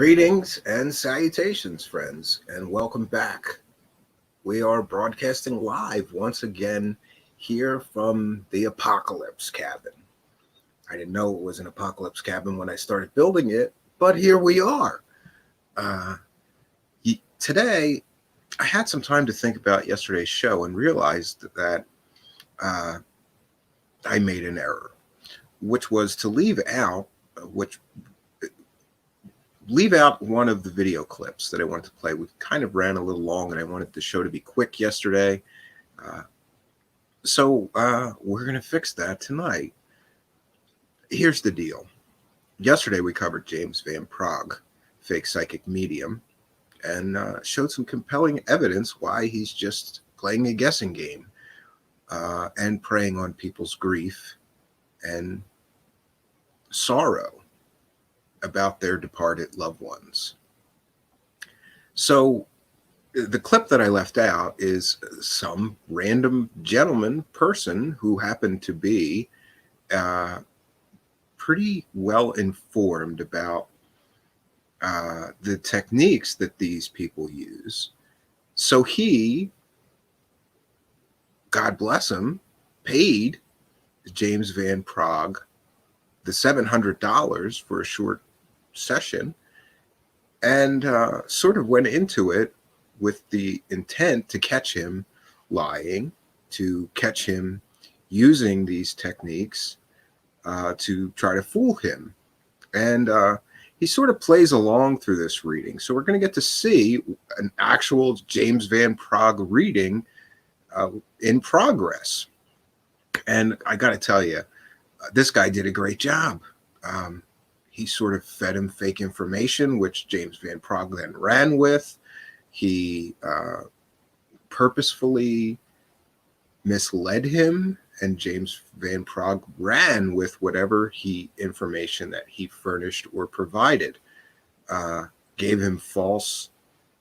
Greetings and salutations, friends, and welcome back. We are broadcasting live once again here from the Apocalypse Cabin. I didn't know it was an Apocalypse Cabin when I started building it, but here we are. Today, I had some time to think about yesterday's show and realized that I made an error, which was to leave out one of the video clips that I wanted to play. We kind of ran a little long and I wanted the show to be quick yesterday. So we're going to fix that tonight. Here's the deal. Yesterday we covered James Van Praagh, fake psychic medium, and showed some compelling evidence why he's just playing a guessing game and preying on people's grief and sorrow about their departed loved ones. So the clip that I left out is some random person who happened to be pretty well informed about the techniques that these people use. So he, God bless him, paid James Van Praagh the $700 for a short session and sort of went into it with the intent to catch him lying, to catch him using these techniques to try to fool him. And he sort of plays along through this reading. So we're going to get to see an actual James Van Praagh reading in progress. And I got to tell you, this guy did a great job. He sort of fed him fake information, which James Van Praagh then ran with. He purposefully misled him, and James Van Praagh ran with whatever information that he furnished or provided. Gave him false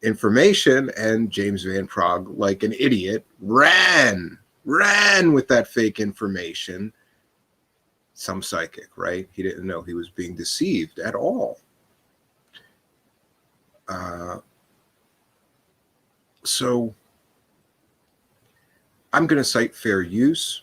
information, and James Van Praagh, like an idiot, ran with that fake information. Some psychic, right? He didn't know he was being deceived at all. So I'm going to cite fair use.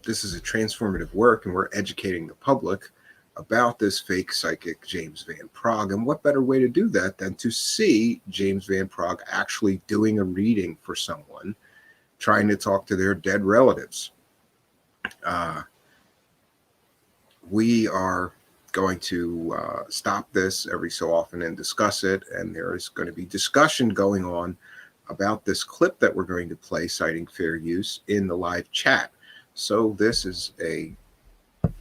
This is a transformative work, and we're educating the public about this fake psychic James Van Praagh. And what better way to do that than to see James Van Praagh actually doing a reading for someone, trying to talk to their dead relatives. We are going to stop this every so often and discuss it, and there is going to be discussion going on about this clip that we're going to play citing fair use in the live chat. So this is a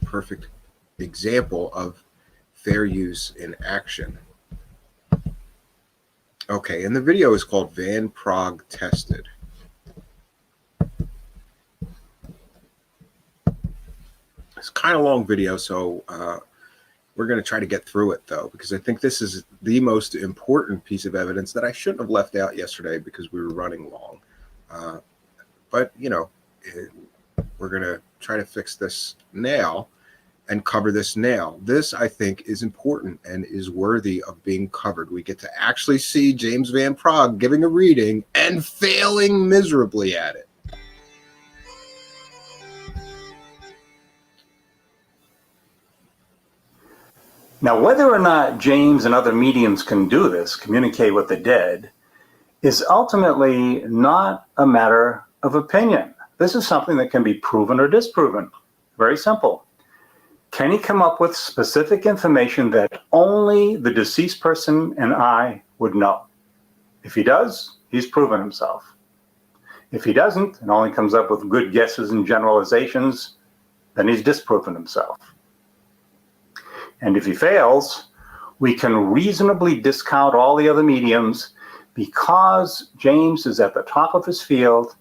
perfect example of fair use in action. Okay, and the video is called Van Praagh Tested. It's kind of long video, so we're going to try to get through it, though, because I think this is the most important piece of evidence that I shouldn't have left out yesterday because we were running long. But, you know, we're going to try to fix this now and cover this now. This, I think, is important and is worthy of being covered. We get to actually see James Van Praagh giving a reading and failing miserably at it. Now, whether or not James and other mediums can do this, communicate with the dead, is ultimately not a matter of opinion. This is something that can be proven or disproven. Very simple. Can he come up with specific information that only the deceased person and I would know? If he does, he's proven himself. If he doesn't, and only comes up with good guesses and generalizations, then he's disproven himself. And if he fails, we can reasonably discount all the other mediums because James is at the top of his field,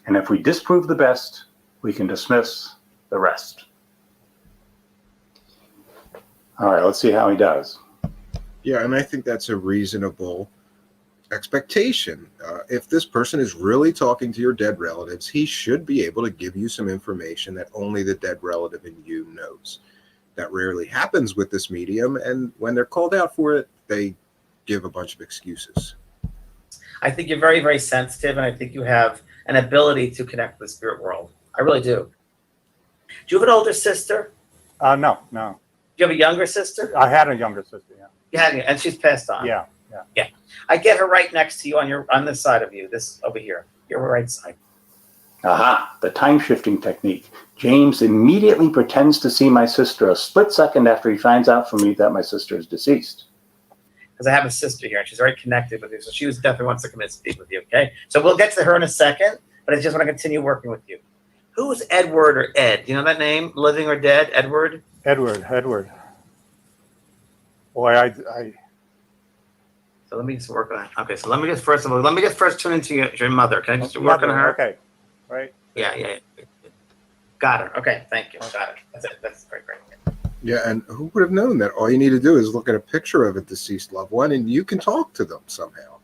and if we disprove the best, we can dismiss the rest. All right, let's see how he does. Yeah, and I think that's a reasonable expectation. If this person is really talking to your dead relatives, he should be able to give you some information that only the dead relative in you knows. That rarely happens with this medium, and when they're called out for it, they give a bunch of excuses. I think you're very, very sensitive, and I think you have an ability to connect with the spirit world. I really do. Do you have an older sister? No. Do you have a younger sister? I had a younger sister, yeah. You had, and she's passed on. Yeah. I get her right next to you on this side of you, this over here, your right side. Aha, the time-shifting technique. James immediately pretends to see my sister a split second after he finds out from me that my sister is deceased. Because I have a sister here, and she's very connected with you, so she definitely wants to come and speak with you, okay? So we'll get to her in a second, but I just want to continue working with you. Who is Edward or Ed? Do you know that name, living or dead? Edward? Edward. Boy, I So let me just work on that. Okay, so let me just first tune into your mother. Can I just work on her? Okay, right. Yeah. Got her. Okay, thank you. Got it. That's it. That's great. Yeah, and who would have known that all you need to do is look at a picture of a deceased loved one and you can talk to them somehow.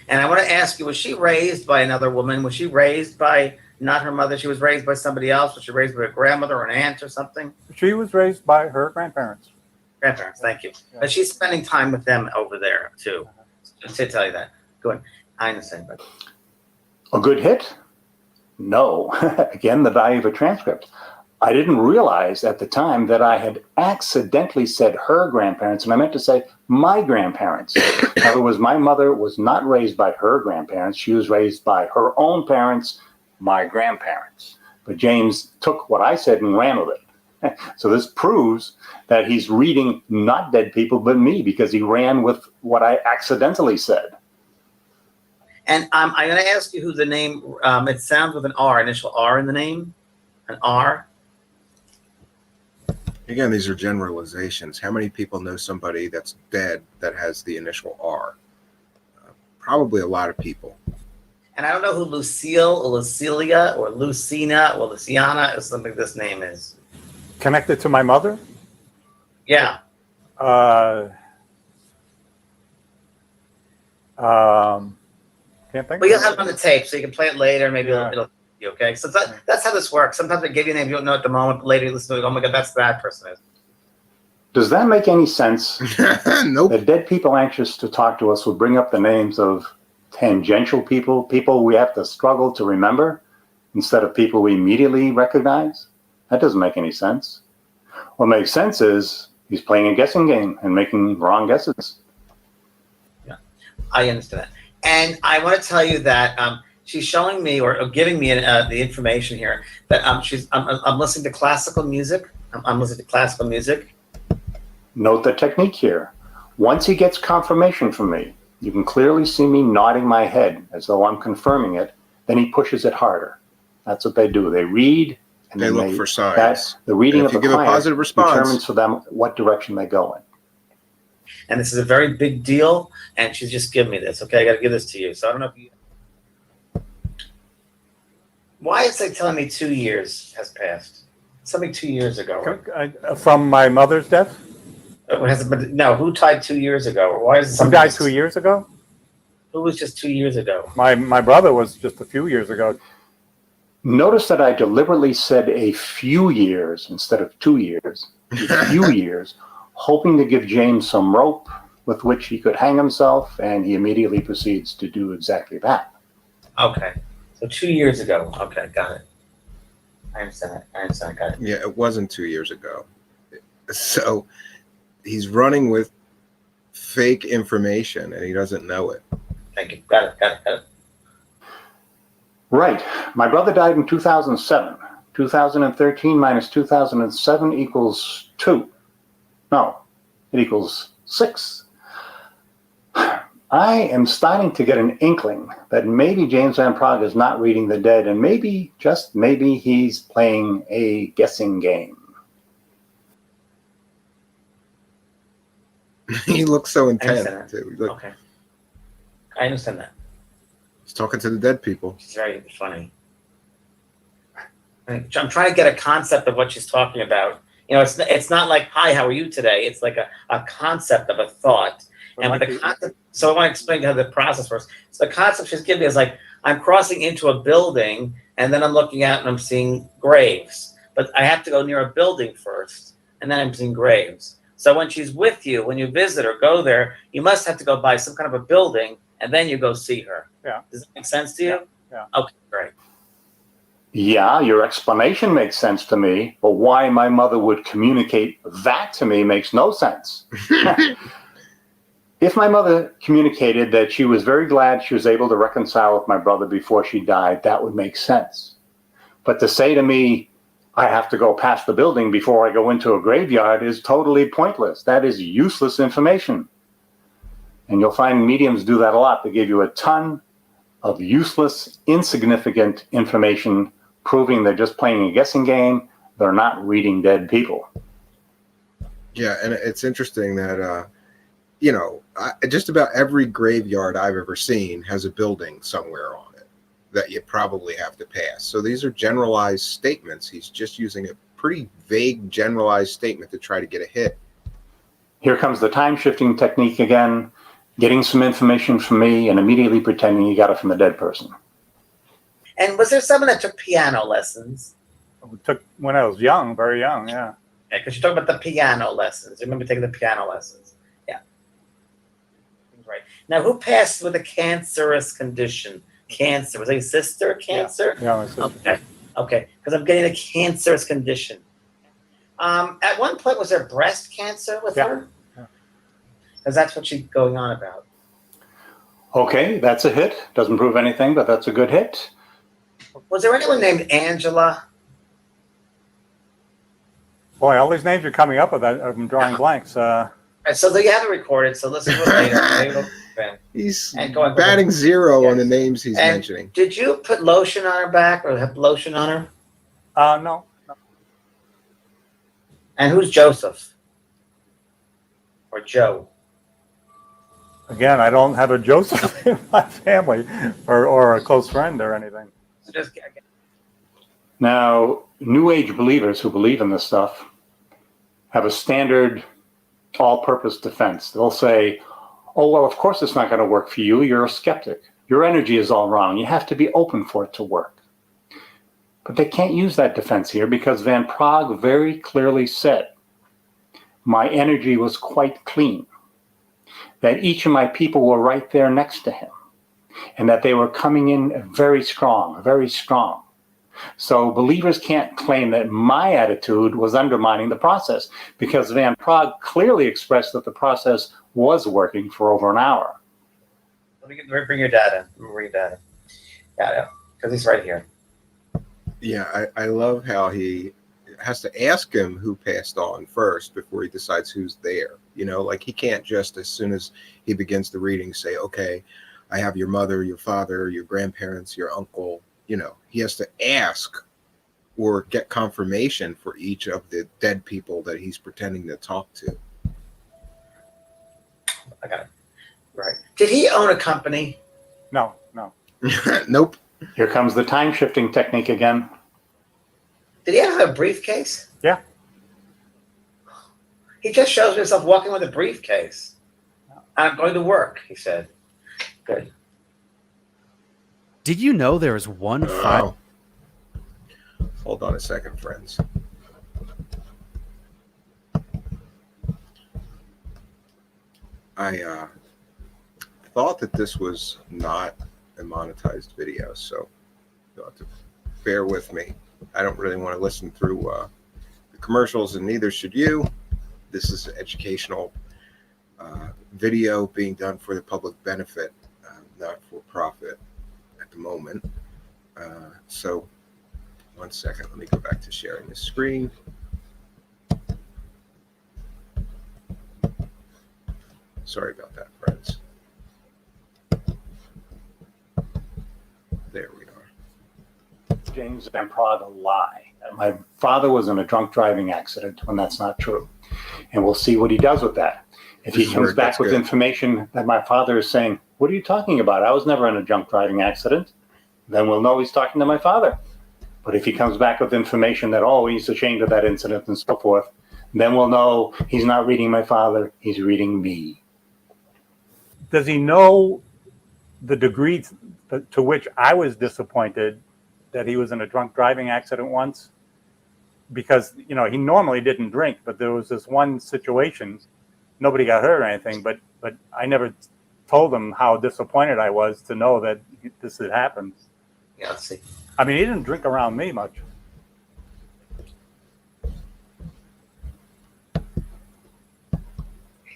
And I want to ask you, was she raised by another woman? Was she raised by not her mother? She was raised by somebody else? Was she raised by a grandmother or an aunt or something? She was raised by her grandparents. Grandparents, thank you. Yeah. But she's spending time with them over there, too. Just to tell you that. Go ahead. I understand. But A good hit? No. Again, the value of a transcript. I didn't realize at the time that I had accidentally said her grandparents, and I meant to say my grandparents. In other words, my mother was not raised by her grandparents. She was raised by her own parents, my grandparents. But James took what I said and ran with it. So this proves that he's reading not dead people, but me, because he ran with what I accidentally said. And I'm going to ask you who the name, it sounds with an R, initial R in the name. An R. Again, these are generalizations. How many people know somebody that's dead that has the initial R? Probably a lot of people. And I don't know who Lucille or Lucilia or Lucina or Luciana or something this name is. Connected to my mother? Yeah. Can't think. Well, you'll have it on the tape, so you can play it later. Maybe Yeah. it'll be okay. So that's how this works. Sometimes I give you a name you don't know at the moment. But later you listen to it. Oh my God, that's that person. Does that make any sense? Nope. The dead people anxious to talk to us will bring up the names of tangential people we have to struggle to remember, instead of people we immediately recognize? That doesn't make any sense. What makes sense is he's playing a guessing game and making wrong guesses. Yeah, I understand that. And I want to tell you that she's showing me or giving me the information here that I'm listening to classical music. I'm listening to classical music. Note the technique here. Once he gets confirmation from me, you can clearly see me nodding my head as though I'm confirming it. Then he pushes it harder. That's what they do. They read and They then look for signs. The reading And of if the you give a client positive response, determines for them what direction they go in. And this is a very big deal. And she's just giving me this. Okay, I got to give this to you. So I don't know if you. Why is it telling me 2 years has passed? Something 2 years ago. From my mother's death? No, who died 2 years ago? Or why is it Who something? died 2 years ago? Who was just 2 years ago? My brother was just a few years ago. Notice that I deliberately said a few years instead of 2 years. A few years, hoping to give James some rope with which he could hang himself, and he immediately proceeds to do exactly that. Okay. So 2 years ago. Okay, got it. I understand. Got it. Yeah, it wasn't 2 years ago. So he's running with fake information and he doesn't know it. Thank you. Got it. Right. My brother died in 2007. 2013 minus 2007 equals 2. No, it equals 6. I am starting to get an inkling that maybe James Van Praagh is not reading the dead, and maybe, just maybe, he's playing a guessing game. He looks so I intent. understand that. Too. Look, Okay. I understand that. he's talking to the dead people. It's very funny. I'm trying to get a concept of what she's talking about. You know, it's not like, hi, how are you today? It's like a concept of a thought. And with the concept, so I want to explain how the process works. So the concept she's giving me is like, I'm crossing into a building and then I'm looking out and I'm seeing graves. But I have to go near a building first and then I'm seeing graves. So when she's with you, when you visit or go there, you must have to go by some kind of a building, and then you go see her. Yeah. Does that make sense to you? Yeah. Okay, great. Yeah, your explanation makes sense to me, but why my mother would communicate that to me makes no sense. If my mother communicated that she was very glad she was able to reconcile with my brother before she died, that would make sense. But to say to me, I have to go past the building before I go into a graveyard is totally pointless. That is useless information. And you'll find mediums do that a lot. They give you a ton of useless, insignificant information, proving they're just playing a guessing game. They're not reading dead people. Yeah, and it's interesting that, just about every graveyard I've ever seen has a building somewhere on it that you probably have to pass. So these are generalized statements. He's just using a pretty vague generalized statement to try to get a hit. Here comes the time-shifting technique again, getting some information from me and immediately pretending you got it from a dead person. And was there someone that took piano lessons? Took when I was young, very young, yeah. Yeah, because you're talking about the piano lessons. You remember taking the piano lessons? Yeah. Right. Now, who passed with a cancerous condition? Cancer. Was it a sister? Cancer? Yeah, my sister. Okay. Okay. Because I'm getting a cancerous condition. At one point, was there breast cancer with her? Yeah. Because that's what she's going on about. Okay, that's a hit. Doesn't prove anything, but that's a good hit. Was there anyone named Angela? Boy, all these names you're coming up with, I'm drawing blanks. Right, so you have it recorded, so listen to it later. He's And going batting zero Yes. on the names he's And mentioning. did you put lotion on her back or have lotion on her? No. And who's Joseph? Or Joe? Again, I don't have a Joseph in my family or a close friend or anything. So just Now, New Age believers who believe in this stuff have a standard all-purpose defense. They'll say, oh, well, of course it's not going to work for you. You're a skeptic. Your energy is all wrong. You have to be open for it to work. But they can't use that defense here because Van Praagh very clearly said, my energy was quite clean, that each of my people were right there next to him, and that they were coming in very strong, very strong. So believers can't claim that my attitude was undermining the process because Van Praagh clearly expressed that the process was working for over an hour. let me bring your dad in. Bring your dad in. Yeah, because he's right here. Yeah, I love how he has to ask him who passed on first before he decides who's there. Like he can't just, as soon as he begins the reading, say, okay, I have your mother, your father, your grandparents, your uncle. He has to ask or get confirmation for each of the dead people that he's pretending to talk to. I got it. Right. Did he own a company? No. Nope. Here comes the time-shifting technique again. Did he have a briefcase? Yeah. He just shows himself walking with a briefcase. I'm going to work, he said. Good. Did you know there is one Wow. Hold on a second, friends. I thought that this was not a monetized video, so you'll have to bear with me. I don't really want to listen through the commercials, and neither should you. This is an educational video being done for the public benefit, not for profit at the moment. So one second, let me go back to sharing the screen. Sorry about that, friends. There we are. James Van Praagh a lie. My father was in a drunk driving accident when that's not true. And we'll see what he does with that. If he comes back with information that my father is saying, what are you talking about? I was never in a drunk driving accident. Then we'll know he's talking to my father. But if he comes back with information that, oh, he's ashamed of that incident and so forth, then we'll know he's not reading my father, he's reading me. Does he know the degree to which I was disappointed that he was in a drunk driving accident once? because, you know, he normally didn't drink, but there was this one situation, nobody got hurt or anything, but I never told him how disappointed I was to know that this had happened. Yeah, let's see. I mean, he didn't drink around me much.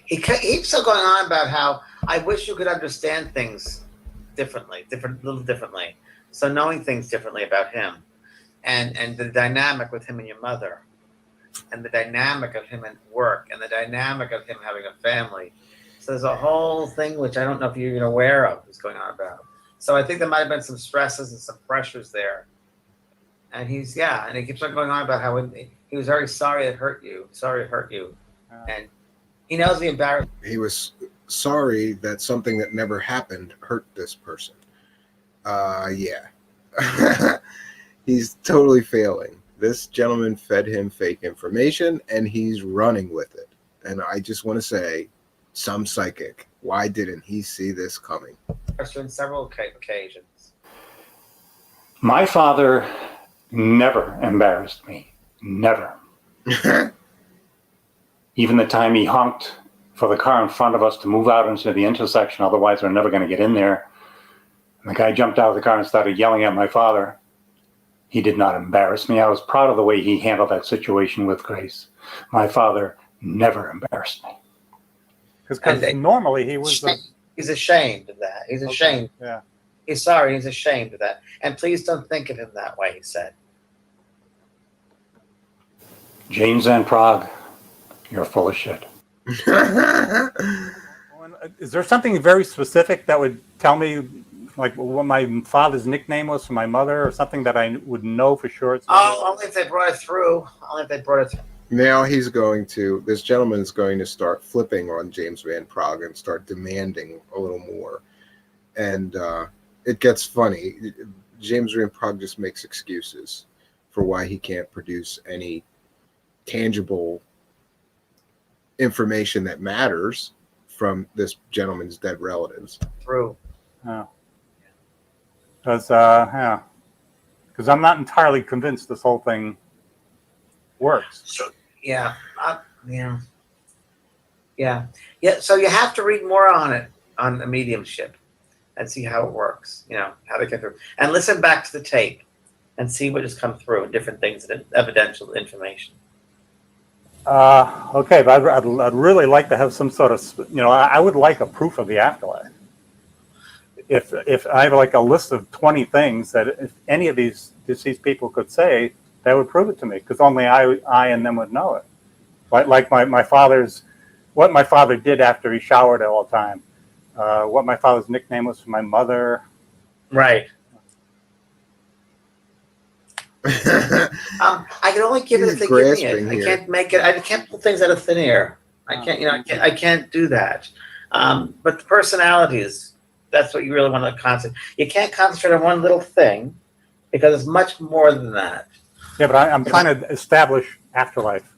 He keeps still going on about how I wish you could understand things differently, a little differently. So knowing things differently about him, and the dynamic with him and your mother, and the dynamic of him at work, and the dynamic of him having a family. So there's a whole thing which I don't know if you're even aware of is going on about. So I think there might have been some stresses and some pressures there. And he keeps on going on about how he was very sorry it hurt you, and he knows the embarrassment. He was sorry that something that never happened hurt this person. Yeah. He's totally failing. This gentleman fed him fake information, and he's running with it. And I just want to say, some psychic, why didn't he see this coming? On several occasions. My father never embarrassed me. Never. Even the time he honked for the car in front of us to move out into the intersection, otherwise we're never going to get in there. And the guy jumped out of the car and started yelling at my father. He did not embarrass me. I was proud of the way he handled that situation with grace. My father never embarrassed me. Because normally he was... He's ashamed of that. He's ashamed. Okay, yeah. He's sorry. He's ashamed of that. And please don't think of him that way, he said. James Van Prague, you're full of shit. Is there something very specific that would tell me, like, what my father's nickname was for my mother, or something that I would know for sure? Only if they brought it through. Now this gentleman is going to start flipping on James Van Prague and start demanding a little more. And it gets funny. James Van Prague just makes excuses for why he can't produce any tangible information that matters from this gentleman's dead relatives. Through. Oh. Because I'm not entirely convinced this whole thing works. So, yeah. So you have to read more on it, on the mediumship, and see how it works. You know, how they get through, and listen back to the tape, and see what has come through, and different things, evidential information. Okay, but I'd really like to have some sort of, I would like a proof of the afterlife. If I have like a list of 20 things that if any of these deceased people could say, that would prove it to me, because only I and them would know it. Like my father's, what my father did after he showered all the time, what my father's nickname was for my mother. Right. I can only give it if they give me it. I can't make it. I can't pull things out of thin air. I can't. I can't do that. But the personalities, that's what you really want to concentrate. You can't concentrate on one little thing because it's much more than that. Yeah, but I'm trying to establish afterlife.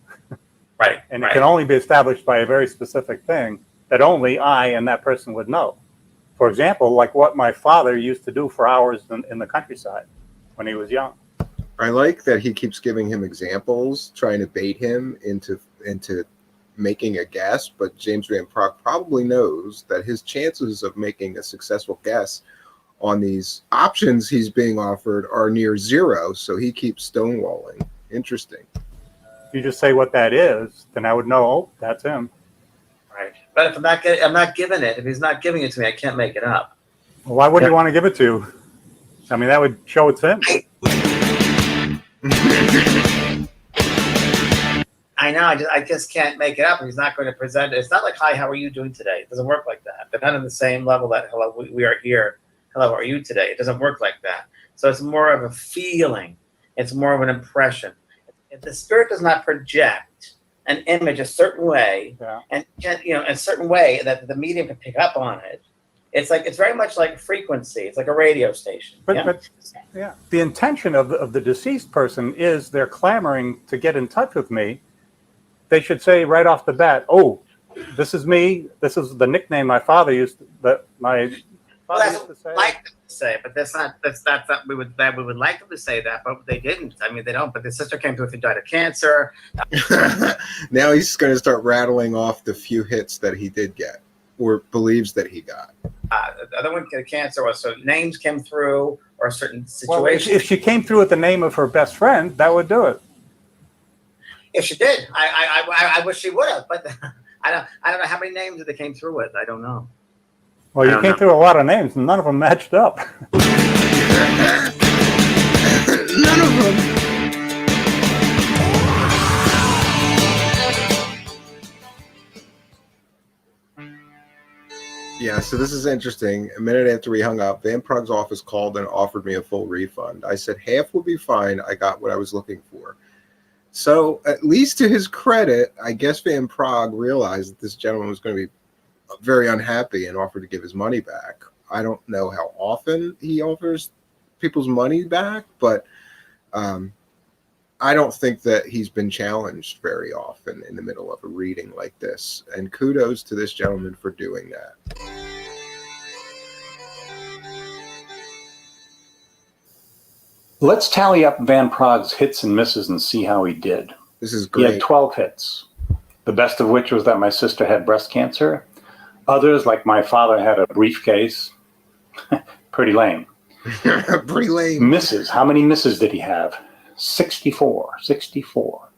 Right. And it can only be established by a very specific thing that only I and that person would know. For example, like what my father used to do for hours in the countryside when he was young. I like that he keeps giving him examples, trying to bait him into making a guess, but James Van Prague probably knows that his chances of making a successful guess on these options he's being offered are near zero, so he keeps stonewalling. Interesting. If you just say what that is, then I would know, oh, that's him. Right. But if I'm not giving it, if he's not giving it to me, I can't make it up. Well, why would you want to give it to? I mean, that would show it's him. I know. I just can't make it up. He's not going to present it. It's not like, hi, how are you doing today? It doesn't work like that. They're not on the same level that, hello, we are here. Hello, how are you today? It doesn't work like that. So it's more of a feeling. It's more of an impression. If the spirit does not project an image a certain way, and a certain way that the medium can pick up on it, it's very much like frequency. It's like a radio station. But the intention of the deceased person is they're clamoring to get in touch with me. They should say right off the bat, oh, this is me. This is the nickname my father used, that my Well, father that's used what to say? we like them to say, but that's not we would like them to say that, but they didn't. I mean, they don't. But the sister came to us who died of cancer. Now he's going to start rattling off the few hits that he did get or believes that he got. The other one, cancer, was so names came through or certain Well, situations. if she came through with the name of her best friend, that would do it. If she did, I wish she would have, but I don't know how many names that they came through with. I don't know. Well, you came through a lot of names, and none of them matched up. None of them. Yeah, so this is interesting. A minute after we hung up, Van Prague's office called and offered me a full refund. I said half would be fine. I got what I was looking for. So, at least to his credit, I guess Van Prague realized that this gentleman was going to be very unhappy and offered to give his money back. I don't know how often he offers people's money back, but I don't think that he's been challenged very often in the middle of a reading like this. And kudos to this gentleman for doing that. Let's tally up Van Prague's hits and misses and see how he did. This is He great. had 12 hits, the best of which was that my sister had breast cancer. Others, like my father had a briefcase. Pretty lame. Pretty lame. Misses. How many misses did he have? 64. 64.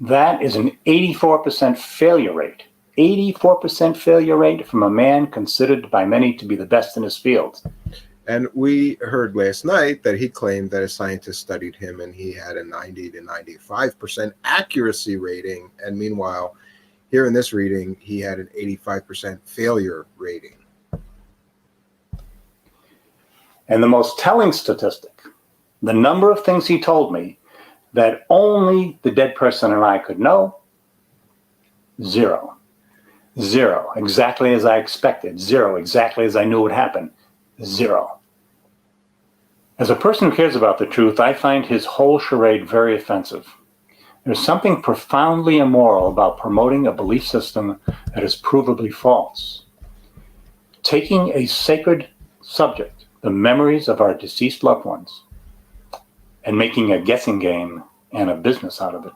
That is an 84% failure rate. 84% failure rate from a man considered by many to be the best in his field. And we heard last night that he claimed that a scientist studied him and he had a 90 to 95% accuracy rating. And meanwhile, here in this reading, he had an 85% failure rating. And the most telling statistic, the number of things he told me that only the dead person and I could know, 0. 0. Exactly as I expected. 0. Exactly as I knew would happen. 0. As a person who cares about the truth, I find his whole charade very offensive. There's something profoundly immoral about promoting a belief system that is provably false. Taking a sacred subject, the memories of our deceased loved ones, and making a guessing game and a business out of it.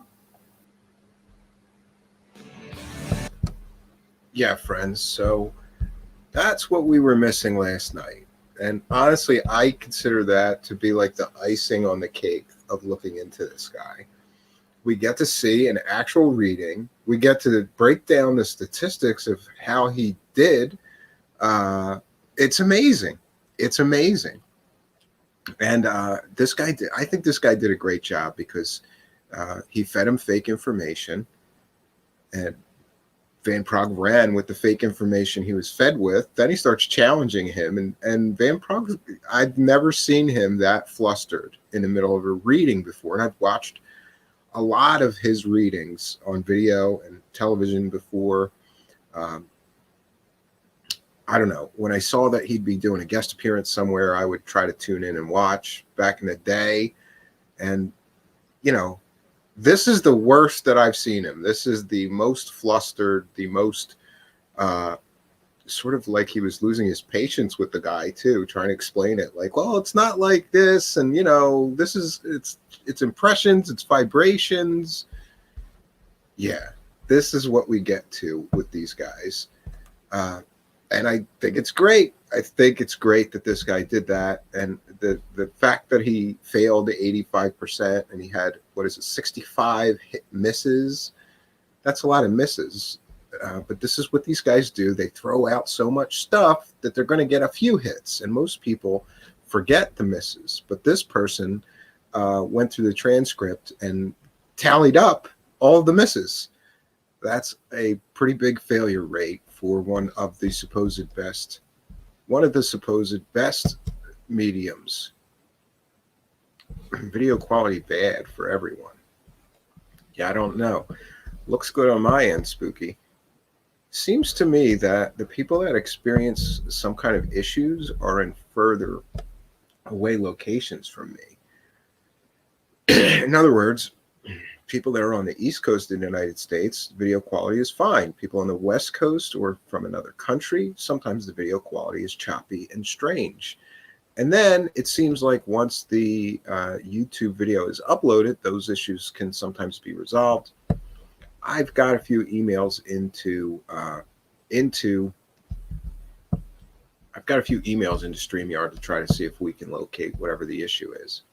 Yeah, friends. So that's what we were missing last night. And honestly, I consider that to be like the icing on the cake of looking into this guy. We get to see an actual reading. We get to break down the statistics of how he did. It's amazing. It's amazing. And this guy did. I think this guy did a great job because he fed him fake information, and Van Prague ran with the fake information he was fed with. Then he starts challenging him, and Van Prague, I've never seen him that flustered in the middle of a reading before. And I've watched a lot of his readings on video and television before. I don't know. When I saw that he'd be doing a guest appearance somewhere, I would try to tune in and watch back in the day. And, you know, this is the worst that I've seen him. This is the most flustered, the most sort of like he was losing his patience with the guy too, trying to explain it. Like, well, it's not like this, and you know, this is it's impressions, it's vibrations. Yeah, this is what we get to with these guys. And I think it's great. I think it's great that this guy did that. And the fact that he failed 85% and he had, 65 hit misses. That's a lot of misses. But this is what these guys do. They throw out so much stuff that they're going to get a few hits. And most people forget the misses. But this person went through the transcript and tallied up all the misses. That's a pretty big failure rate for one of the supposed best mediums. Video quality bad for everyone. Yeah, I don't know. Looks good on my end, Spooky. Seems to me that the people that experience some kind of issues are in further away locations from me. In other words, People that are on the East Coast of the United States, video quality is fine. People on the West Coast or from another country, sometimes the video quality is choppy and strange. And then it seems like once the YouTube video is uploaded, those issues can sometimes be resolved. I've got a few emails into StreamYard to try to see if we can locate whatever the issue is.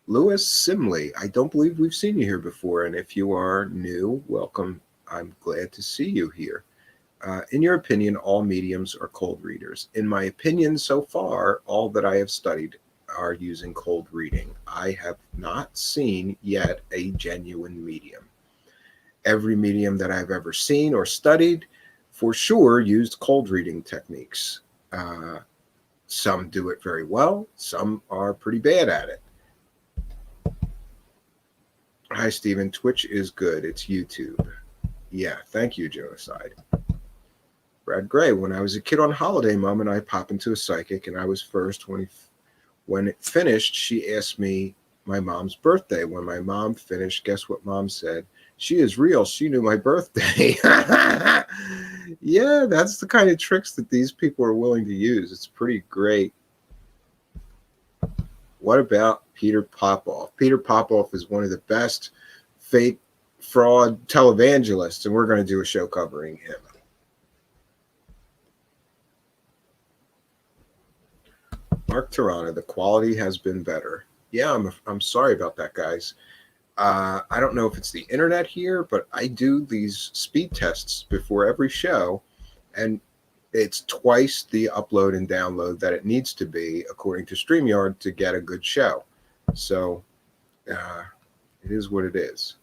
Lewis Simley, I don't believe we've seen you here before, and if you are new, welcome. I'm glad to see you here. In your opinion, all mediums are cold readers. In my opinion, so far, all that I have studied are using cold reading. I have not seen yet a genuine medium. Every medium that I've ever seen or studied, for sure, used cold reading techniques. Some do it very well. Some are pretty bad at it. Hi, Stephen. Twitch is good. It's YouTube. Yeah, thank you, Genocide. Brad Gray, when I was a kid on holiday, Mom and I pop into a psychic, and I was first. When it finished, she asked me my mom's birthday. When my mom finished, guess what Mom said? She is real. She knew my birthday. Yeah, that's the kind of tricks that these people are willing to use. It's pretty great. What about Peter Popoff? Peter Popoff is one of the best fake fraud televangelists, and we're going to do a show covering him. Mark Tirana, the quality has been better. Yeah, I'm sorry about that, guys. I don't know if it's the internet here, but I do these speed tests before every show, and it's twice the upload and download that it needs to be, according to StreamYard, to get a good show. So it is what it is.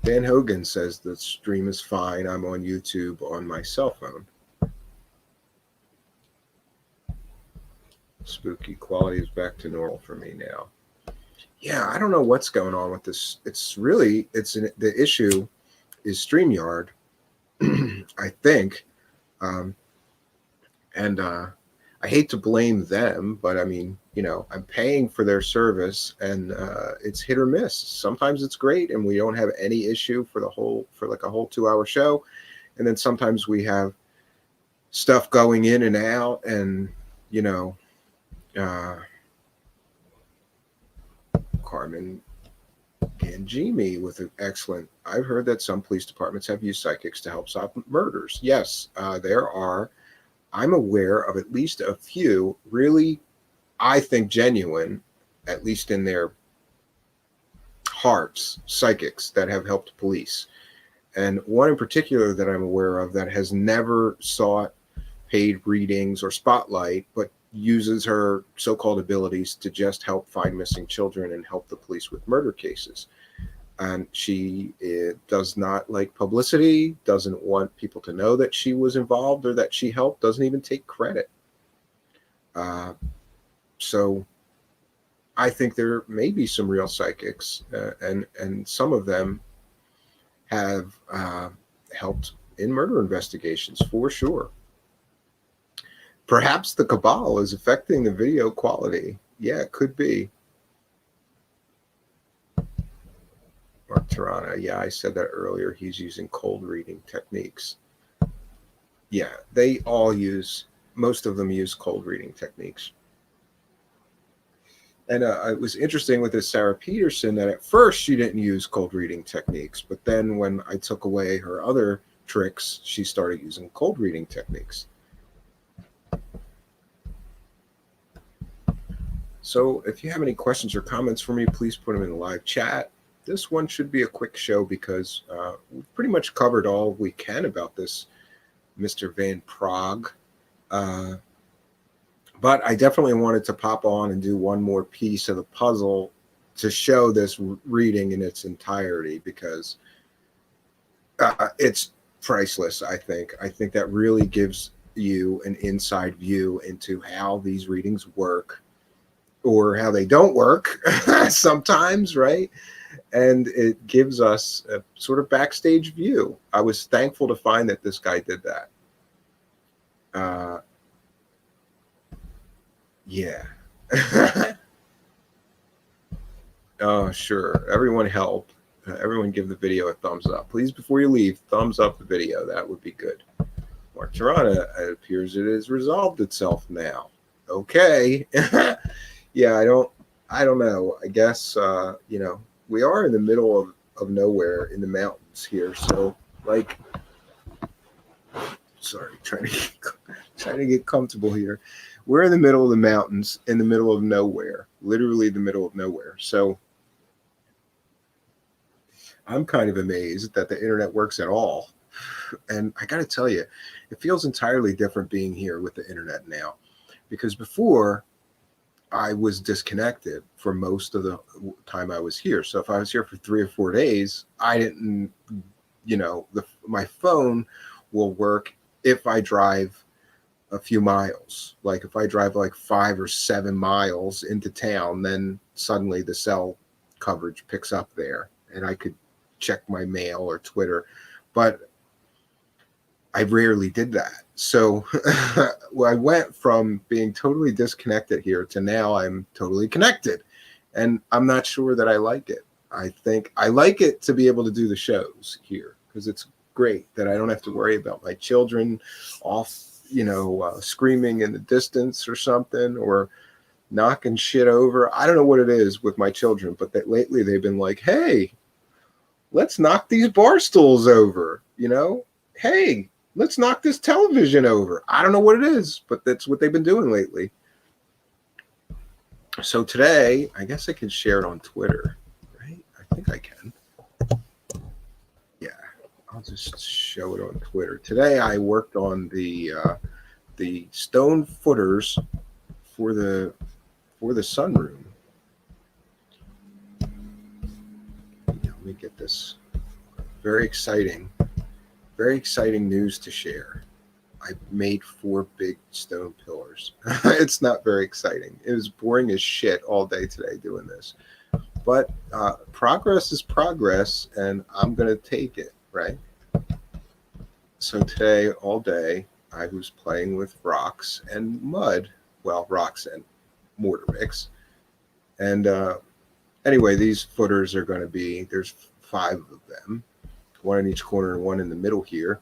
Dan Hogan says the stream is fine. I'm on YouTube on my cell phone. Spooky quality is back to normal for me now. Yeah, I don't know what's going on with this. The issue is StreamYard, I think. I hate to blame them, but I mean, I'm paying for their service, and it's hit or miss. Sometimes it's great, and we don't have any issue for like a whole 2-hour show. And then sometimes we have stuff going in and out, and Carmen Ganjimi with an excellent. I've heard that some police departments have used psychics to help solve murders. Yes, there are. I'm aware of at least a few really, I think, genuine, at least in their hearts, psychics that have helped police. And one in particular that I'm aware of that has never sought paid readings or spotlight, but uses her so-called abilities to just help find missing children and help the police with murder cases. And she does not like publicity, doesn't want people to know that she was involved or that she helped, doesn't even take credit. So I think there may be some real psychics, and some of them have helped in murder investigations for sure. Perhaps the cabal is affecting the video quality. Yeah, it could be. Mark Tirana, yeah, I said that earlier. He's using cold reading techniques. Yeah, most of them use cold reading techniques. And it was interesting with this Sarah Peterson that at first she didn't use cold reading techniques, but then when I took away her other tricks, she started using cold reading techniques. So if you have any questions or comments for me, please put them in the live chat. This one should be a quick show because we've pretty much covered all we can about this Mr. Van Prague. But I definitely wanted to pop on and do one more piece of the puzzle to show this reading in its entirety because it's priceless, I think. I think that really gives you an inside view into how these readings work or how they don't work sometimes, right? And it gives us a sort of backstage view. I was thankful to find that this guy did that. Yeah. Oh, sure. Everyone help. Everyone give the video a thumbs up. Please, before you leave, thumbs up the video. That would be good. Mark Tirana, it appears it has resolved itself now. Okay. Yeah, I don't know. I guess, we are in the middle of nowhere in the mountains here. So, like, sorry, trying to get comfortable here. We're in the middle of the mountains, in the middle of nowhere, literally the middle of nowhere. So I'm kind of amazed that the internet works at all. And I got to tell you, it feels entirely different being here with the internet now, because before I was disconnected for most of the time I was here. So if I was here for 3 or 4 days, I didn't, my phone will work if I drive a few miles. Like if I drive like 5 or 7 miles into town, then suddenly the cell coverage picks up there and I could check my mail or Twitter. But I rarely did that. So I went from being totally disconnected here to now I'm totally connected. And I'm not sure that I like it. I think I like it to be able to do the shows here because it's great that I don't have to worry about my children off, screaming in the distance or something, or knocking shit over. I don't know what it is with my children, but that lately they've been like, hey, let's knock these bar stools over, hey, let's knock this television over. I don't know what it is, but that's what they've been doing lately. So today, I guess I can share it on Twitter, right? I think I can. Yeah, I'll just show it on Twitter. Today, I worked on the stone footers for the sunroom. Let me get this. Very exciting news to share. I made 4 big stone pillars. It's not very exciting. It was boring as shit all day today doing this. But progress is progress, and I'm going to take it, right? So today, all day, I was playing with rocks and mud. Well, rocks and mortar mix. And anyway, these footers are going to be, there's 5 of them. 1 in each corner and 1 in the middle here.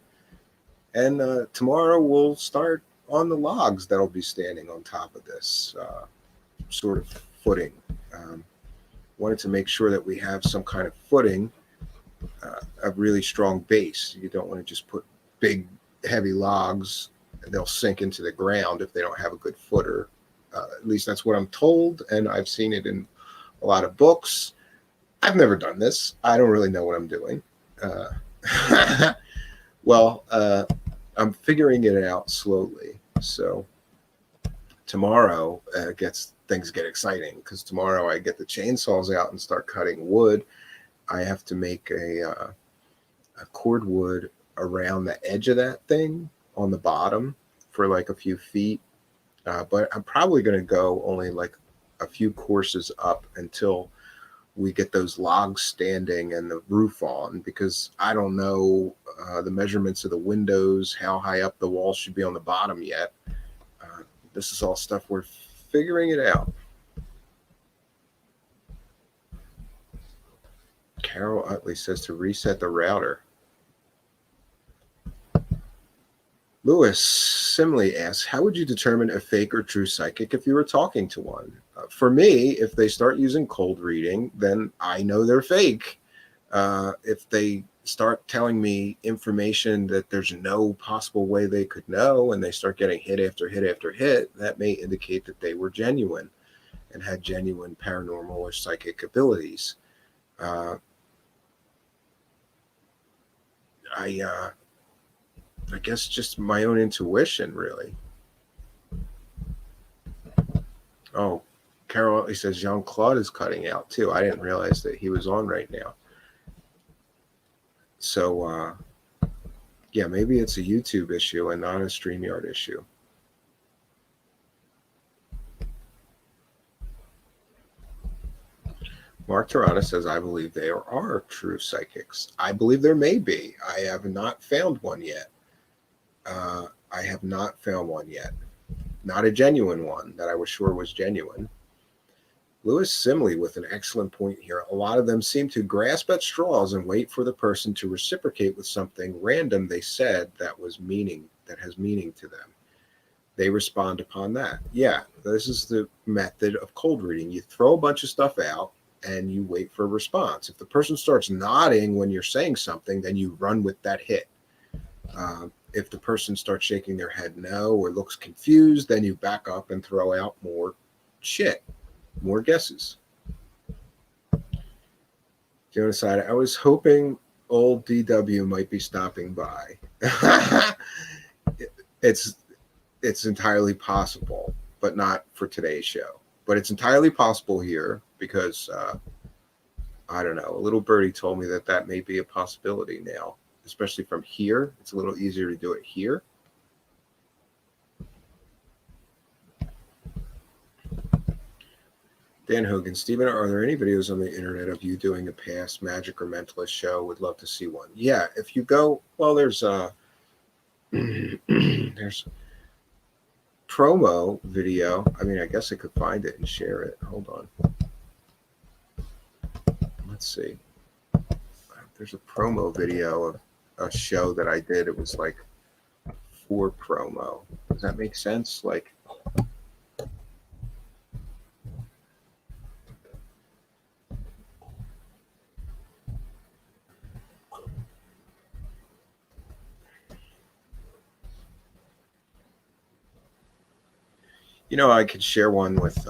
And tomorrow we'll start on the logs that'll be standing on top of this sort of footing. Wanted to make sure that we have some kind of footing, a really strong base. You don't want to just put big, heavy logs and they'll sink into the ground if they don't have a good footer. At least that's what I'm told, and I've seen it in a lot of books. I've never done this. I don't really know what I'm doing. Well, I'm figuring it out slowly. So tomorrow things get exciting because tomorrow I get the chainsaws out and start cutting wood. I have to make a cordwood around the edge of that thing on the bottom for like a few feet. But I'm probably going to go only like a few courses up until we get those logs standing and the roof on, because I don't know the measurements of the windows, how high up the wall should be on the bottom yet. This is all stuff we're figuring it out. Carol Utley says to reset the router. Lewis Simley asks, how would you determine a fake or true psychic if you were talking to one? For me, if they start using cold reading, then I know they're fake. If they start telling me information that there's no possible way they could know, and they start getting hit after hit after hit, that may indicate that they were genuine and had genuine paranormal or psychic abilities. I guess just my own intuition, really. Oh, Carol, he says Jean-Claude is cutting out too. I didn't realize that he was on right now. So, yeah, maybe it's a YouTube issue and not a StreamYard issue. Mark Tirana says, I believe there are true psychics. I believe there may be. I have not found one yet. not a genuine one that I was sure was genuine. Lewis Simley with an excellent point here. A lot of them seem to grasp at straws and wait for the person to reciprocate with something random they said that has meaning to them. They respond upon that. Yeah, this is the method of cold reading. You throw a bunch of stuff out and you wait for a response. If the person starts nodding when you're saying something, then you run with that hit. If the person starts shaking their head no or looks confused, then you back up and throw out more shit, more guesses. Genocide. I was hoping old DW might be stopping by. It's entirely possible, but not for today's show. But it's entirely possible here because, I don't know, a little birdie told me that may be a possibility now, especially from here. It's a little easier to do it here. Dan Hogan, Stephen, are there any videos on the internet of you doing a past magic or mentalist show? Would love to see one. Yeah, if you go, well, there's there's promo video. I mean, I guess I could find it and share it. Hold on. Let's see. There's a promo video of a show that I did. It was like for promo. Does that make sense? Like, you know, I could share one with,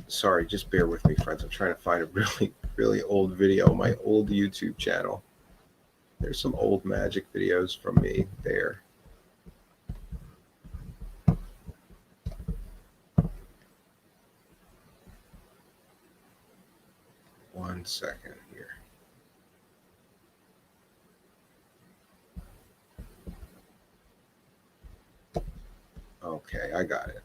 sorry, just bear with me, friends. I'm trying to find a really, really old video on my old YouTube channel. There's some old magic videos from me there. One second here. Okay, I got it.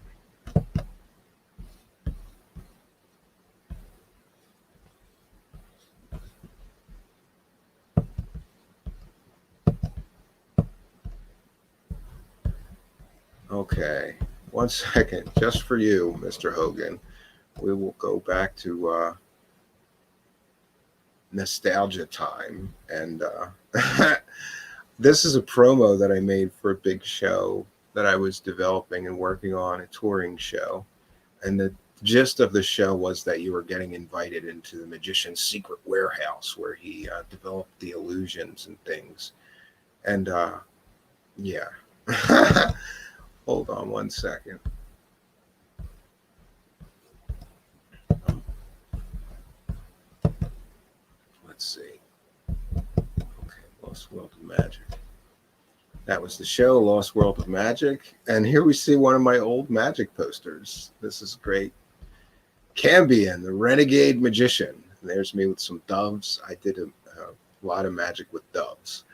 Okay, one second, just for you, Mr. Hogan. We will go back to nostalgia time, and this is a promo that I made for a big show that I was developing and working on, a touring show. And the gist of the show was that you were getting invited into the magician's secret warehouse where he developed the illusions and things. And yeah. Hold on one second. Let's see. Okay, Lost World of Magic. That was the show, Lost World of Magic. And here we see one of my old magic posters. This is great. Cambion, the Renegade Magician. And there's me with some doves. I did a lot of magic with doves.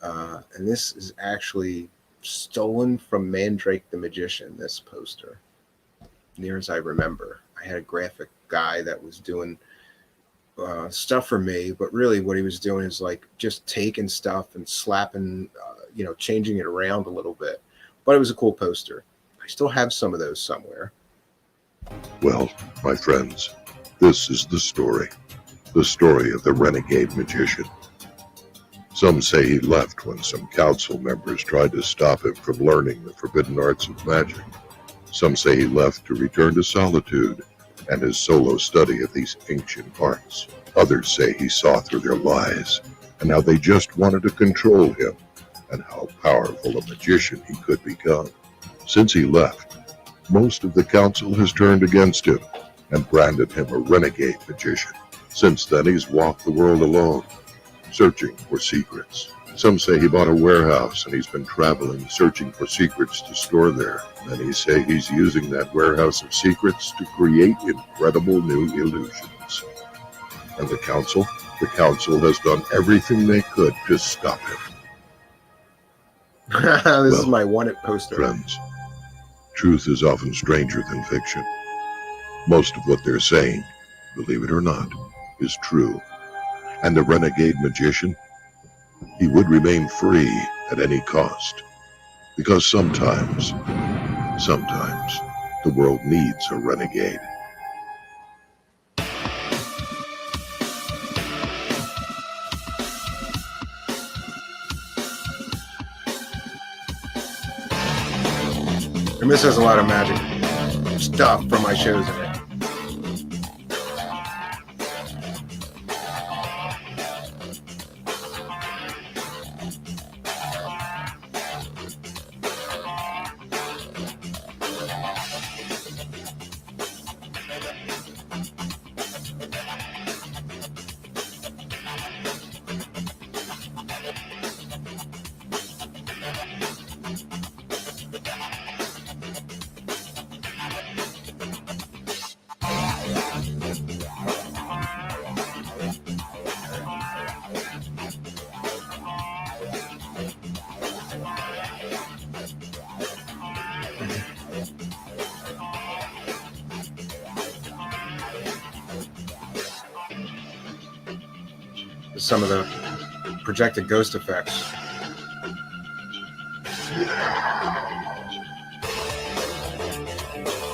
And this is actually stolen from Mandrake the Magician, this poster. Near as I remember. I had a graphic guy that was doing stuff for me, but really what he was doing is like just taking stuff and slapping, changing it around a little bit. But it was a cool poster. I still have some of those somewhere. Well, my friends, this is the story of the Renegade Magician. Some say he left when some council members tried to stop him from learning the forbidden arts of magic. Some say he left to return to solitude and his solo study of these ancient arts. Others say he saw through their lies and how they just wanted to control him and how powerful a magician he could become. Since he left, most of the council has turned against him and branded him a renegade magician. Since then, he's walked the world alone, searching for secrets. Some say he bought a warehouse and he's been traveling, searching for secrets to store there. Many say he's using that warehouse of secrets to create incredible new illusions. And the council has done everything they could to stop him. This is my wanted poster. Friends, truth is often stranger than fiction. Most of what they're saying, believe it or not, is true. And the renegade magician, he would remain free at any cost. Because sometimes, the world needs a renegade. And this has a lot of magic stuff from my shows in it. Some of the projected ghost effects.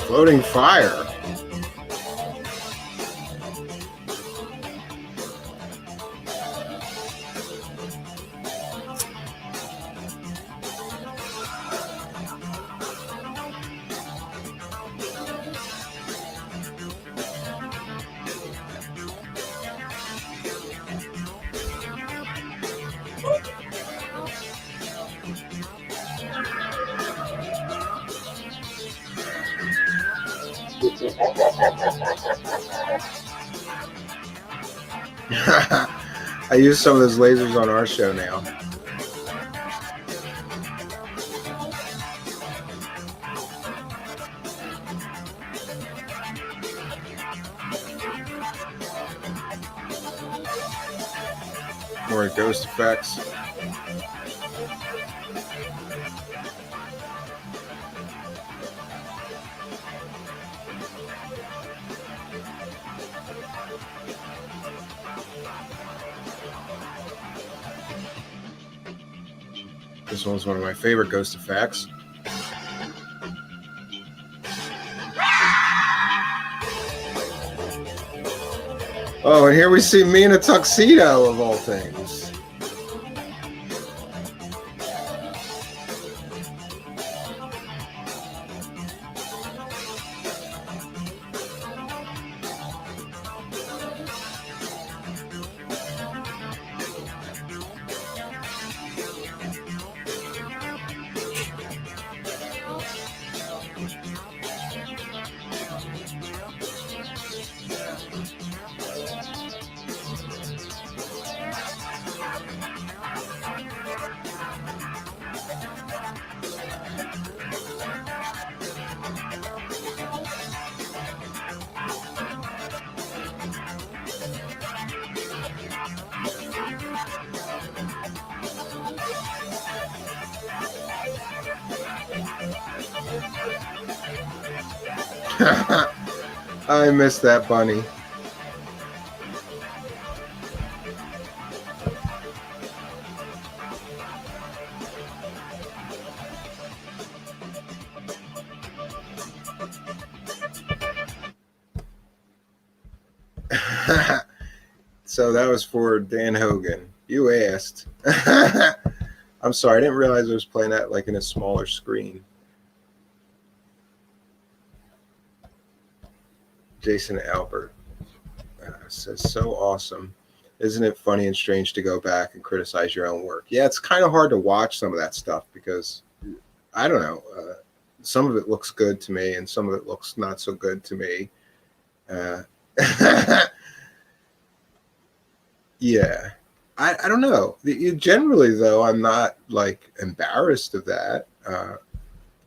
Floating fire. I use some of those lasers on our show now. More ghost effects. This one's one of my favorite ghost effects. Oh, and here we see me in a tuxedo, of all things. I miss that bunny. So that was for Dan Hogan. You asked. I'm sorry, I didn't realize I was playing that like in a smaller screen. Jason Albert says, so awesome. Isn't it funny and strange to go back and criticize your own work? Yeah, it's kind of hard to watch some of that stuff because, I don't know, some of it looks good to me and some of it looks not so good to me. Yeah, I don't know. Generally, though, I'm not like embarrassed of that.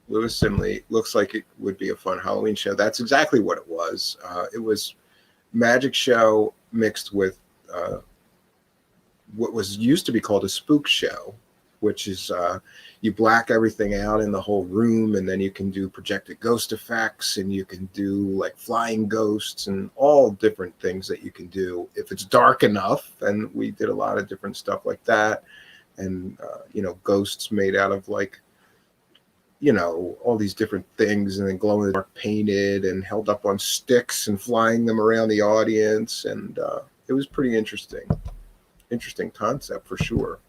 Lewis Simley looks like it would be a fun Halloween show. That's exactly what it was. It was magic show mixed with what was used to be called a spook show, which is you black everything out in the whole room, and then you can do projected ghost effects, and you can do like flying ghosts and all different things that you can do if it's dark enough. And we did a lot of different stuff like that. and ghosts made out of like all these different things, and then glow in the dark painted and held up on sticks and flying them around the audience, and it was pretty interesting concept for sure.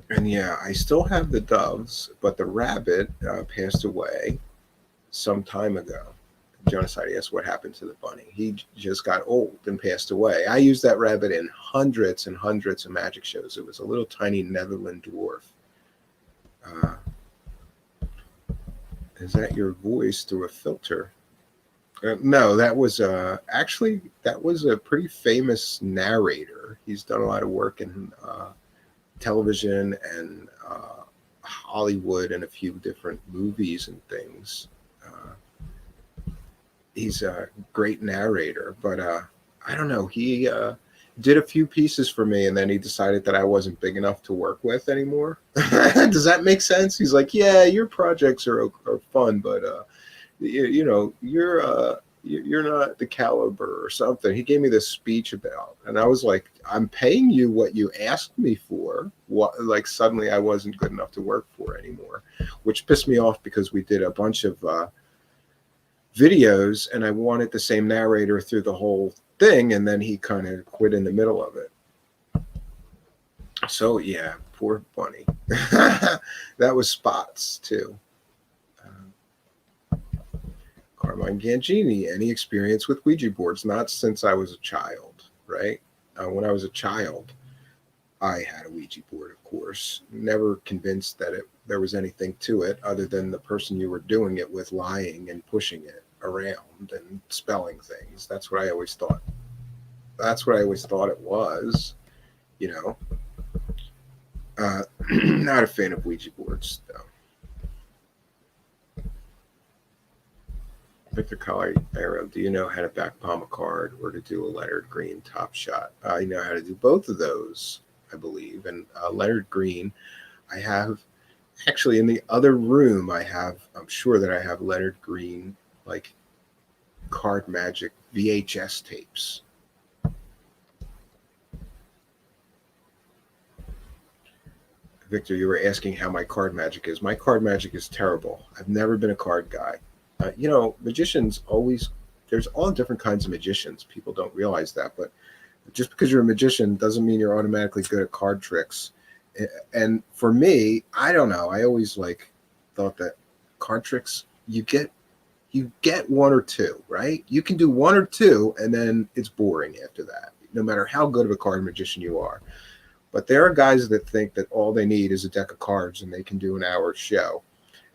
And yeah, I still have the doves, but the rabbit passed away some time ago. Genocide asked what happened to the bunny. He just got old and passed away. I used that rabbit in hundreds and hundreds of magic shows. It was a little tiny Netherland dwarf. Is that your voice through a filter? No, that was actually that was a pretty famous narrator. He's done a lot of work in television and Hollywood and a few different movies and things. He's a great narrator, but I don't know. He did a few pieces for me, and then he decided that I wasn't big enough to work with anymore. Does that make sense? He's like, yeah, your projects are fun, but you're not the caliber or something. He gave me this speech about, and I was like, I'm paying you what you asked me for. What, like suddenly I wasn't good enough to work for anymore, which pissed me off because we did a bunch of videos and I wanted the same narrator through the whole thing, and then he kind of quit in the middle of it. So yeah, poor bunny. That was Spots too. Carmine Gangini, any experience with Ouija boards? Not since I was a child, right? When I was a child, I had a Ouija board, of course. Never convinced that there was anything to it other than the person you were doing it with lying and pushing it around and spelling things. That's what I always thought. That's what I always thought it was, Not a fan of Ouija boards, though. Victor Colliero, do you know how to back palm a card or to do a Leonard Green top shot? I know how to do both of those, I believe. And Leonard Green, I have actually in the other room, I'm sure that I have Leonard Green, like card magic VHS tapes. Victor, you were asking how my card magic is. My card magic is terrible. I've never been a card guy. Magicians there's all different kinds of magicians. People don't realize that, but just because you're a magician doesn't mean you're automatically good at card tricks. And for me, I don't know. I always thought that card tricks, you get one or two, right? You can do one or two, and then it's boring after that, no matter how good of a card magician you are. But there are guys that think that all they need is a deck of cards and they can do an hour show.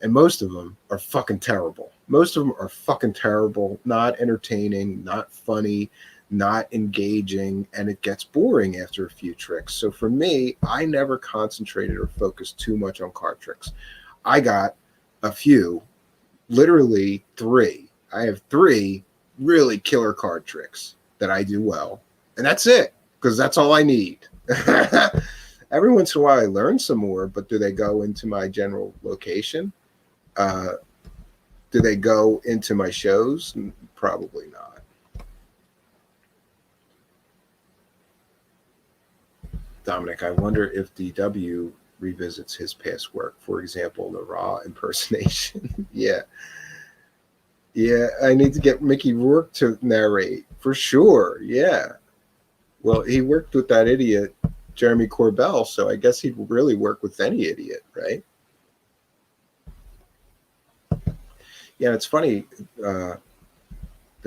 And most of them are fucking terrible. Most of them are fucking terrible, not entertaining, not funny, not engaging, and it gets boring after a few tricks. So for me, I never concentrated or focused too much on card tricks. I got a few, literally 3. I have 3 really killer card tricks that I do well. And that's it, because that's all I need. Every once in a while I learn some more, but do they go into my general location? Do they go into my shows? Probably not. Dominic, I wonder if DW revisits his past work. For example, the Raw impersonation. Yeah, I need to get Mickey Rourke to narrate for sure. Yeah. Well, he worked with that idiot, Jeremy Corbell, so I guess he'd really work with any idiot, right? Yeah, it's funny that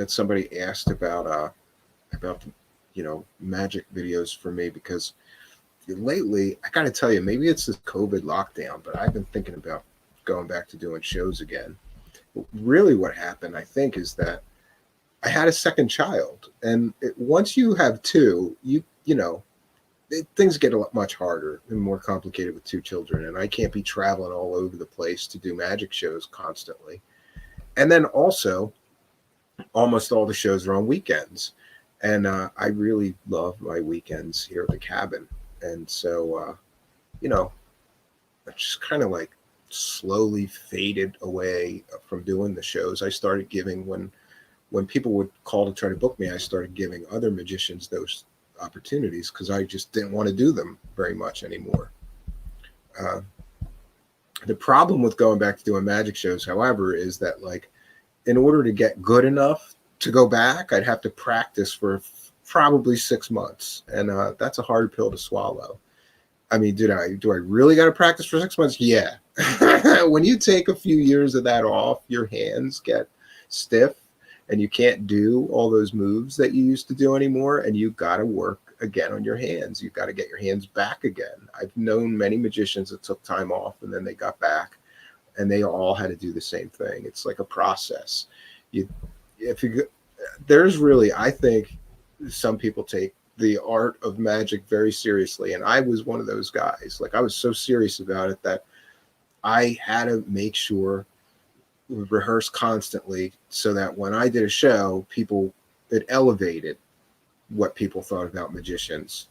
somebody asked about magic videos for me, because lately, I got to tell you, maybe it's this COVID lockdown, but I've been thinking about going back to doing shows again. But really what happened, I think, is that I had a second child, and once you have 2, things get a lot much harder and more complicated with 2 children, and I can't be traveling all over the place to do magic shows constantly. And then also, almost all the shows are on weekends, and I really love my weekends here at the cabin. And so, I just kind of slowly faded away from doing the shows. I started giving when when people would call to try to book me, I started giving other magicians those opportunities because I just didn't want to do them very much anymore. The problem with going back to doing magic shows, however, is that like in order to get good enough to go back, I'd have to practice for probably 6 months, and that's a hard pill to swallow. I mean, do I really got to practice for 6 months? Yeah. When you take a few years of that off, your hands get stiff and you can't do all those moves that you used to do anymore. And you got to work again on your hands. You've got to get your hands back again. I've known many magicians that took time off and then they got back, and they all had to do the same thing. It's like a process. There's really, I think some people take the art of magic very seriously, and I was one of those guys. Like, I was so serious about it that I had to make sure we rehearse constantly so that when I did a show, it elevated what people thought about magicians.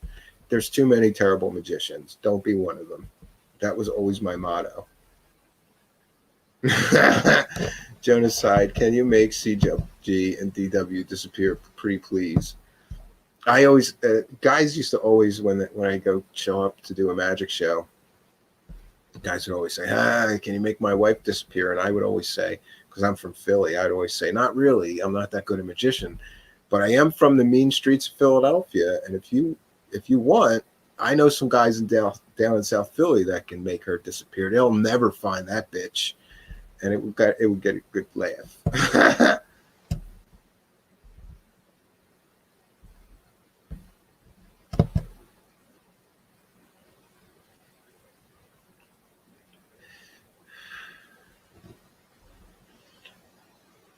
There's too many terrible magicians. Don't be one of them. That was always my motto. Jonas sighed, can you make CG and DW disappear, pretty please? I always, guys used to always, when I go show up to do a magic show, guys would always say, can you make my wife disappear? And I would always say, because I'm from Philly, I'd always say, not really. I'm not that good a magician, but I am from the mean streets of Philadelphia. And if you want, I know some guys down in South Philly that can make her disappear. They'll never find that bitch. And it would get a good laugh.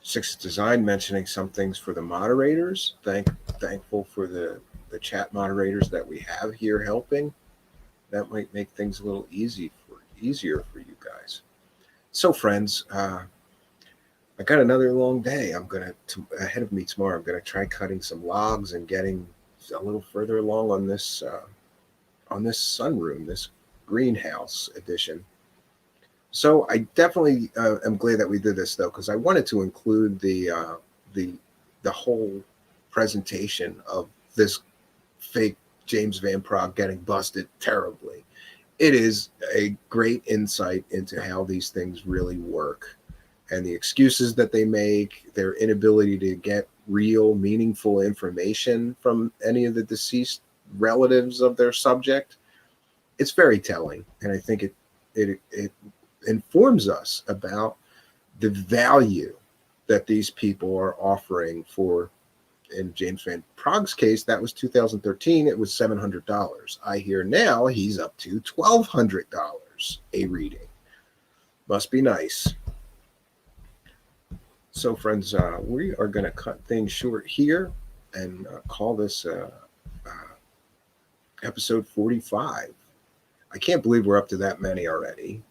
Six Design mentioning some things for the moderators. Thankful for the chat moderators that we have here helping. That might make things a little easier for you guys. So, friends, I got another long day. Ahead of me tomorrow. I'm gonna try cutting some logs and getting a little further along on this sunroom, this greenhouse edition. So I definitely am glad that we did this, though, because I wanted to include the whole presentation of this fake James Van Praagh getting busted terribly. It is a great insight into how these things really work and the excuses that they make, their inability to get real, meaningful information from any of the deceased relatives of their subject. It's very telling, and I think it informs us about the value that these people are offering for. In James Van Praagh's case, that was 2013. It was $700. I hear now he's up to $1,200 a reading. Must be nice. So, friends, we are going to cut things short here and call this episode 45. I can't believe we're up to that many already.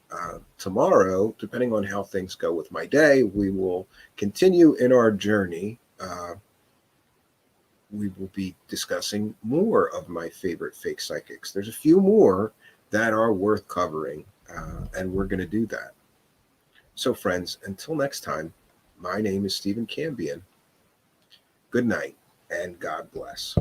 Tomorrow, depending on how things go with my day, we will continue in our journey. We will be discussing more of my favorite fake psychics. There's a few more that are worth covering, and we're going to do that. So, friends, until next time, my name is Stephen Cambion. Good night, and God bless.